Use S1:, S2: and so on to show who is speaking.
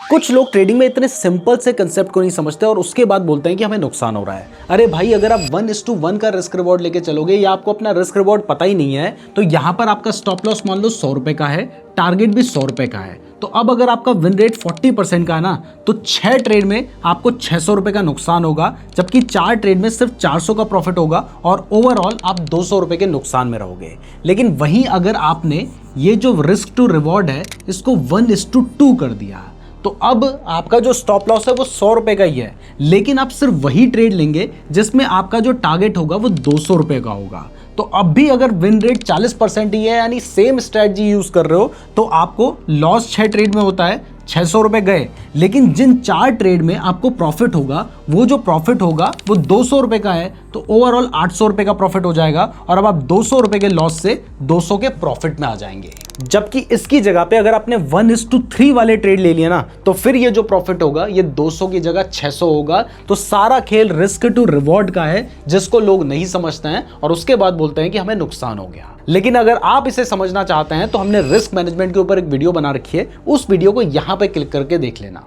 S1: कुछ लोग ट्रेडिंग में इतने सिंपल से कंसेप्ट को नहीं समझते और उसके बाद बोलते हैं कि हमें नुकसान हो रहा है। अरे भाई, अगर आप 1:1 का रिस्क रिवॉर्ड लेके चलोगे या आपको अपना रिस्क रिवॉर्ड पता ही नहीं है, तो यहां पर आपका स्टॉप लॉस मान लो 100 रुपए का है, टारगेट भी 100 रुपए का है। तो अब अगर आपका विन रेट 40% का है ना, तो 6 ट्रेड में आपको 600 रुपए का नुकसान होगा, जबकि 4 ट्रेड में सिर्फ 400 का प्रॉफिट होगा और ओवरऑल आप 200 रुपए के नुकसान में रहोगे। लेकिन वहीं अगर आपने ये जो रिस्क टू रिवॉर्ड है इसको 1:2 कर दिया, तो अब आपका जो स्टॉप लॉस है वो 100 रुपए का ही है, लेकिन आप सिर्फ वही ट्रेड लेंगे जिसमें आपका जो टारगेट होगा वो 200 रुपए का होगा। तो अब भी अगर विन रेट 40% ही है, यानी सेम स्ट्रेटजी यूज कर रहे हो, तो आपको लॉस 6 ट्रेड में होता है, 600 रुपए गए। लेकिन जिन 4 ट्रेड में आपको प्रॉफिट होगा, वो जो प्रॉफिट होगा वो 200 रुपए का है, तो ओवरऑल 800 रुपए का प्रॉफिट हो जाएगा और अब आप 200 रुपए के लॉस से 200 के प्रॉफिट में आ जाएंगे। जबकि इसकी जगह पे अगर आपने 1:3 वाले ट्रेड ले लिया ना, तो फिर ये जो प्रॉफिट होगा ये 200 की जगह 600 होगा। तो सारा खेल रिस्क टू रिवॉर्ड का है, जिसको लोग नहीं समझते हैं और उसके बाद बोलते हैं कि हमें नुकसान हो गया। लेकिन अगर आप इसे समझना चाहते हैं तो हमने रिस्क मैनेजमेंट के ऊपर एक वीडियो बना रखी है, उस वीडियो को यहां पे क्लिक करके देख लेना।